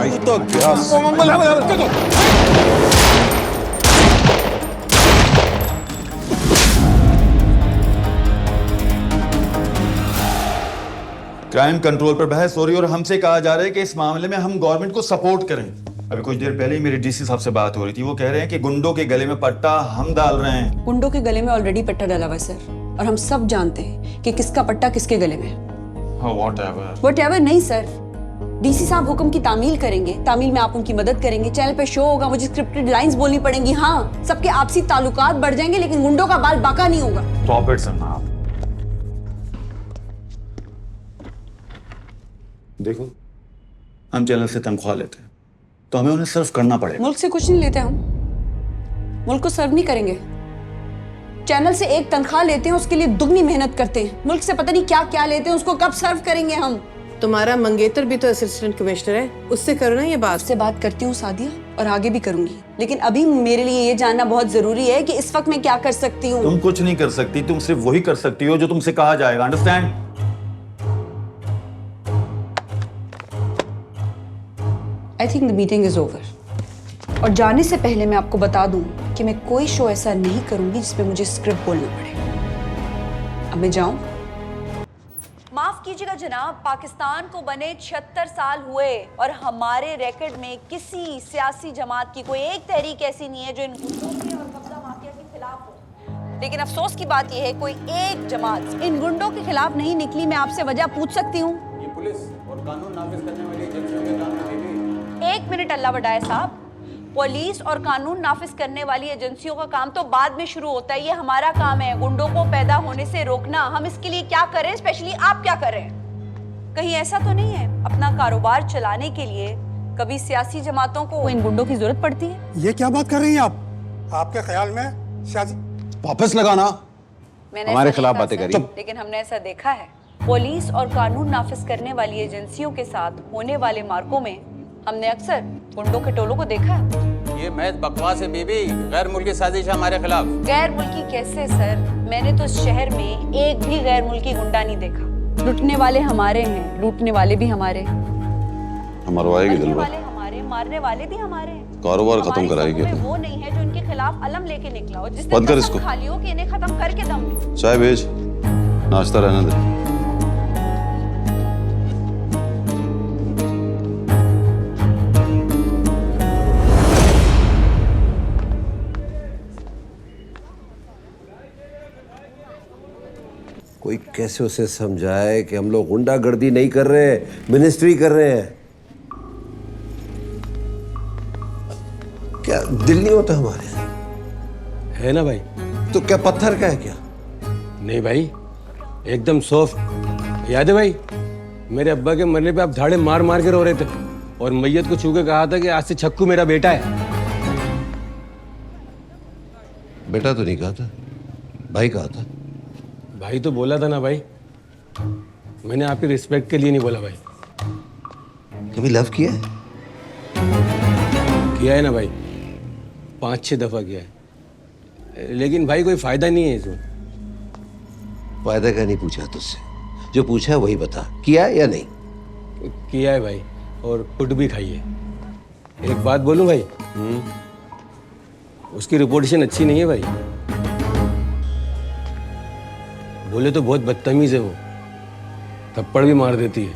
भाई तो क्या क्राइम कंट्रोल पर बहस हो रही है और हमसे कहा जा रहा है कि इस मामले में हम गवर्नमेंट को सपोर्ट करें। अभी कुछ देर पहले ही मेरी डीसी साहब से बात हो रही थी, वो कह रहे हैं कि गुंडों के गले में पट्टा हम डाल रहे हैं। गुंडों के गले में ऑलरेडी पट्टा डाला हुआ है सर, और हम सब जानते हैं कि किसका पट्टा किसके गले में है। व्हाटएवर नहीं सर, डीसी साहब हुक्म की तामील करेंगे, तामील में आप उनकी मदद करेंगे, चैनल पे शो होगा, मुझे स्क्रिप्टेड लाइंस बोलनी पड़ेंगी। हाँ, सबके आपसी ताल्लुकात बढ़ जाएंगे, लेकिन गुंडों का बाल बाका नहीं होगा। स्टॉप इट सना। देखो, हम चैनल से तनख्वाह लेते हैं तो हमें उन्हें सर्व करना पड़ेगा। मुल्क से कुछ नहीं लेते हम, मुल्क को सर्व नहीं करेंगे। चैनल से एक तनख्वाह लेते हैं, उसके लिए दुगनी मेहनत करते हैं। मुल्क से पता नहीं क्या क्या लेते हैं, उसको कब सर्व करेंगे हम। तुम्हारा मंगेतर भी तो असिस्टेंट कमिश्नर है, उससे करो ना ये बात। उससे बात करती हूँ सादिया, और आगे भी करूंगी, लेकिन अभी मेरे लिए ये जानना बहुत जरूरी है कि इस वक्त मैं क्या कर सकती हूँ। तुम कुछ नहीं कर सकती, तुम सिर्फ वही कर सकती हो जो तुमसे कहा जाएगा। Understand? I think the meeting is over. और जाने से पहले मैं आपको बता दूं कि मैं कोई शो ऐसा नहीं करूंगी जिसमें मुझे स्क्रिप्ट बोलना पड़े। अब मैं जाऊं? माफ कीजिएगा जनाब, पाकिस्तान को बने 76 साल हुए और हमारे रिकॉर्ड में किसी सियासी जमात की कोई एक तहरीक ऐसी नहीं है जो इन गुंडों के और कब्जा माफिया के खिलाफ हो। लेकिन अफसोस की बात यह है कोई एक जमात इन गुंडों के खिलाफ नहीं निकली। मैं आपसे वजह पूछ सकती हूँ? ये पुलिस और कानून नाफिज करने वाली एजेंसियों के काम में भी। एक मिनट अल्लाह बड़ाए साहब, पुलिस और कानून नाफिज करने वाली एजेंसियों का काम तो बाद में शुरू होता है। ये हमारा काम है गुंडों को पैदा होने से रोकना। हम इसके लिए क्या करें, स्पेशली आप क्या करें? कहीं ऐसा तो नहीं है अपना कारोबार चलाने के लिए कभी सियासी जमातों को इन गुंडों की जरूरत पड़ती है? ये क्या बात कर रही हैं आप? आपके ख्याल में सियासी वापस लगाना मैंने हमारे ऐसा खिलाफ देखा बातें सर, करी। लेकिन हमने ऐसा देखा है पुलिस और कानून नाफिज करने वाली एजेंसियों के साथ होने वाले मार्कों में हमने अक्सर गुंडों के टोलों को देखा है। ये महज बकवास है बीबी, गैर मुल्की साजिश है हमारे खिलाफ। गैर मुल्की कैसे सर? मैंने तो इस शहर में एक भी गैर मुल्की गुंडा नहीं देखा। लुटने वाले हमारे हैं, लूटने वाले भी हमारे, मरवाएगी मरने दिलवा, वाले हमारे, मारने वाले भी हमारे हैं। कारोबार खत्म हमारी कराएगी। समूह में वो नहीं है जो इनके खिलाफ अलम लेके निकला हो, जिसने बंद कर कसम इसको। खा ली हो कि इन्हें खत्म करके दम ले। चाय भेज, नाश्ता रहने दे। कोई कैसे उसे समझाए कि हम लोग गुंडागर्दी नहीं कर रहे हैं, मिनिस्ट्री कर रहे हैं। क्या दिल नहीं होता हमारे? है ना भाई? तो क्या पत्थर का है क्या? नहीं भाई, एकदम सॉफ्ट। याद है भाई, मेरे अब्बा के मरने पे आप धाड़े मार मार के रो रहे थे और मैयत को छू के कहा था कि आज से छक्कू मेरा बेटा है। बेटा तो नहीं कहा था, भाई कहा था। भाई तो बोला था ना भाई, मैंने आपकी रिस्पेक्ट के लिए नहीं बोला भाई। कभी लव किया है? किया है ना भाई, 5-6 दफा किया है, लेकिन भाई कोई फायदा नहीं है इसमें। फायदा का नहीं पूछा तुझसे, जो पूछा है वही बता, किया है या नहीं? किया है भाई, और कुट भी खाई है। एक बात बोलूं भाई, उसकी रिपोर्टेशन अच्छी नहीं है भाई। बोले तो बहुत बदतमीज है वो, थप्पड़ भी मार देती है।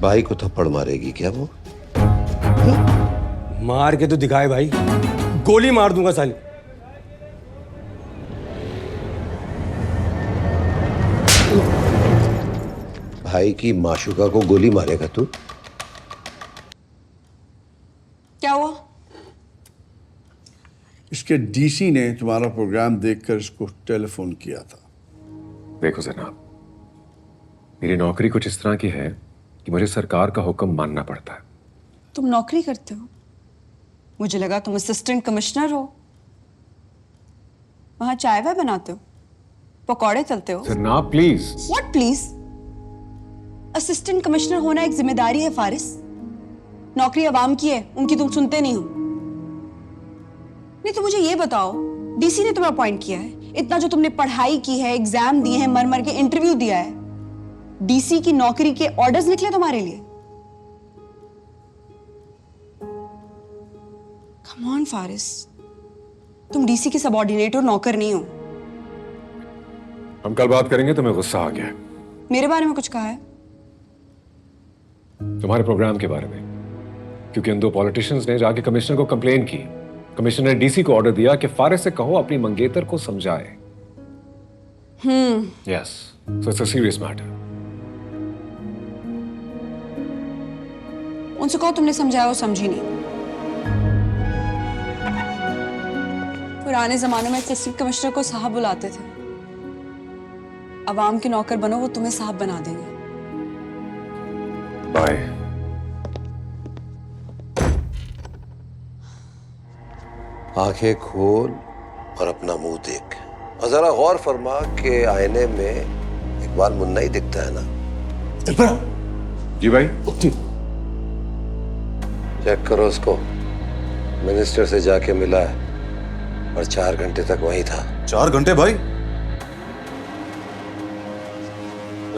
भाई को थप्पड़ मारेगी क्या वो? मार के तो दिखाए भाई, गोली मार दूंगा साली। भाई की माशुका को गोली मारेगा तू? क्या हुआ? इसके डीसी ने तुम्हारा प्रोग्राम देखकर इसको टेलीफोन किया था। देखो जनाब, मेरी नौकरी कुछ इस तरह की है कि मुझे सरकार का हुक्म मानना पड़ता है। तुम नौकरी करते हो? मुझे लगा तुम असिस्टेंट कमिश्नर हो। वहां चाय वाय बनाते हो, पकौड़े तलते हो? जनाब please. What please? Assistant commissioner होना एक जिम्मेदारी है फारिस। नौकरी अवाम की है, उनकी तुम सुनते नहीं हो। नहीं तो मुझे ये बताओ, डीसी ने तुम्हें अपॉइंट किया है, इतना जो तुमने पढ़ाई की है, एग्जाम दिए हैं, मर मर के इंटरव्यू दिया है, डीसी की नौकरी के ऑर्डर्स निकले तुम्हारे लिए? कम ऑन फारिस, तुम डीसी के सबऑर्डिनेट हो, नौकर नहीं हो। हम कल बात करेंगे। तुम्हें गुस्सा आ गया है मेरे बारे में कुछ कहा है? तुम्हारे प्रोग्राम के बारे में, क्योंकि उन दो पॉलिटिशियंस ने जाके कमिश्नर को कंप्लेन की। कमिश्नर ने डीसी को ऑर्डर दिया कि फारिस से कहो अपनी मंगेतर को समझाए। Yes, so it's a serious matter. उनसे कहो तुमने समझाया, वो समझी नहीं। पुराने जमाने में असिस्टेंट कमिश्नर को साहब बुलाते थे। अवाम के नौकर बनो, वो तुम्हें साहब बना देंगे। बाय। आंखें खोल और अपना मुंह देख, और जरा गौर फरमा कि आईने में इकबाल मुन्ना ही दिखता है ना? जी भाई। चेक करो उसको, मिनिस्टर से जाके मिला है और 4 घंटे तक वहीं था। 4 घंटे भाई?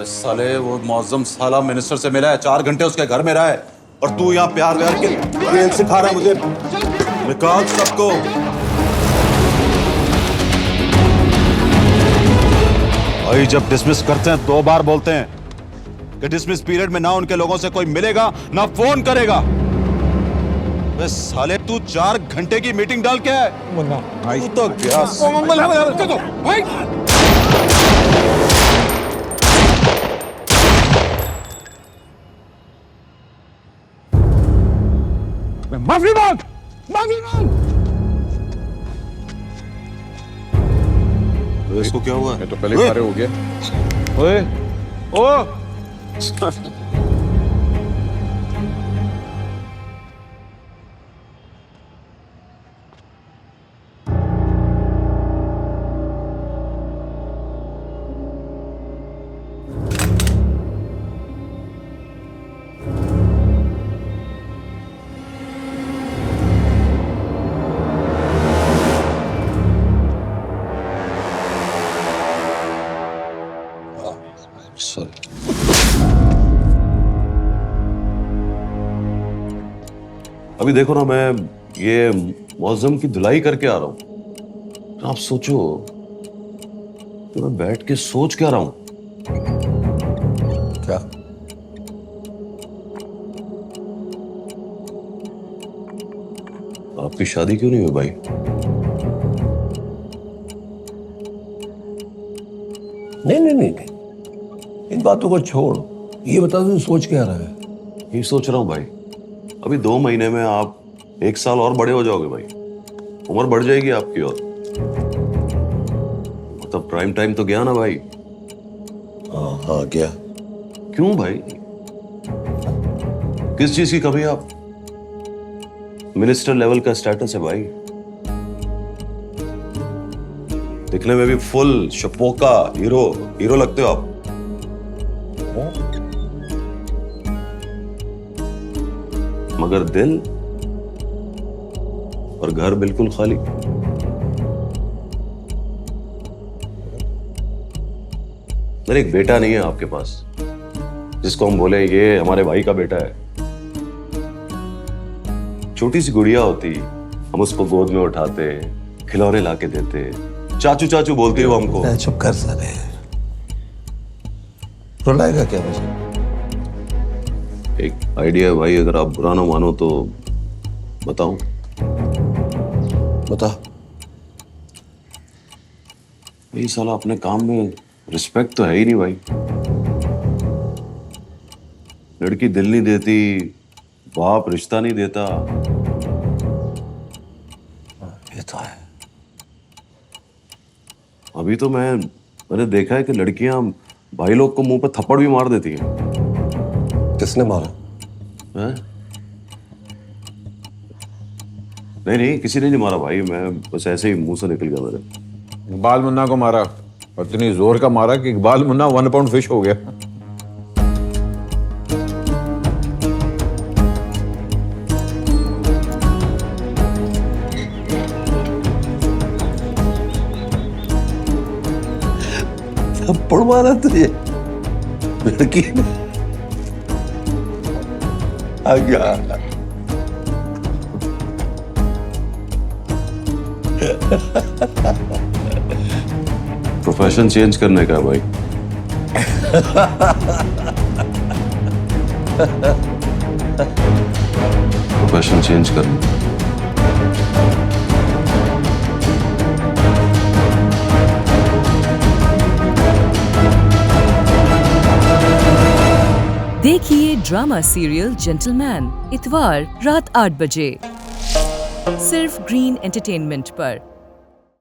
साले वो मौजम साला मिनिस्टर से मिला है, 4 घंटे उसके घर में रहा है, और तू यहाँ प्यार व्यार के खेल सिखा रहा है मुझे। निकाल सबको। भाई जब डिसमिस करते हैं 2 बार बोलते हैं कि डिसमिस पीरियड में ना उनके लोगों से कोई मिलेगा ना फोन करेगा। बस साले तू 4 घंटे की मीटिंग डाल के है। तू तो गया। माफी मांग, माफी मांग। इसको क्या हुआ? ये तो पहले बार हो गया। ओए ओ अभी देखो ना, मैं ये मौजम की धुलाई करके आ रहा हूं। आप सोचो कि मैं बैठ के सोच क्या रहा हूं। क्या? आपकी शादी क्यों नहीं हुई भाई? नहीं, इन बातों को छोड़, ये बता तू सोच क्या रहा है? यही सोच रहा हूं भाई, अभी 2 महीने में आप 1 साल और बड़े हो जाओगे भाई। उम्र बढ़ जाएगी आपकी, और मतलब प्राइम टाइम तो गया ना भाई। हाँ गया। क्यों भाई? किस चीज की कमी है? आप मिनिस्टर लेवल का स्टेटस है भाई, दिखने में भी फुल शपोका हीरो लगते हो आप। मगर दिल और घर बिल्कुल खाली। मेरे एक बेटा नहीं है आपके पास जिसको हम बोले ये हमारे भाई का बेटा है। छोटी सी गुड़िया होती, हम उसको गोद में उठाते, खिलौने लाके देते, चाचू चाचू बोलती है वो हमको। चुप कर साले, रुलाएगा क्या मुझे? एक आइडिया है भाई, अगर आप बुरा ना मानो तो बताऊं? बता। यही साला अपने काम में रिस्पेक्ट तो है ही नहीं भाई। लड़की दिल नहीं देती, बाप रिश्ता नहीं देता। ये तो है। अभी तो मैंने देखा है कि लड़कियां भाई लोग को मुंह पे थप्पड़ भी मार देती हैं। किसने मारा? हैं? नहीं, किसी ने नहीं मारा भाई, मैं बस ऐसे ही मुंह से निकल गया मेरे। इकबाल मुन्ना को मारा, और इतनी जोर का मारा कि इकबाल मुन्ना 1 पाउंड फिश हो गया। थप्पड़ मारा तुझे लड़की ने? आ गया। प्रोफेशन चेंज करने का भाई। प्रोफेशन चेंज करने। देखिए ड्रामा सीरियल जेंटलमैन इतवार रात 8 बजे सिर्फ ग्रीन एंटरटेनमेंट पर।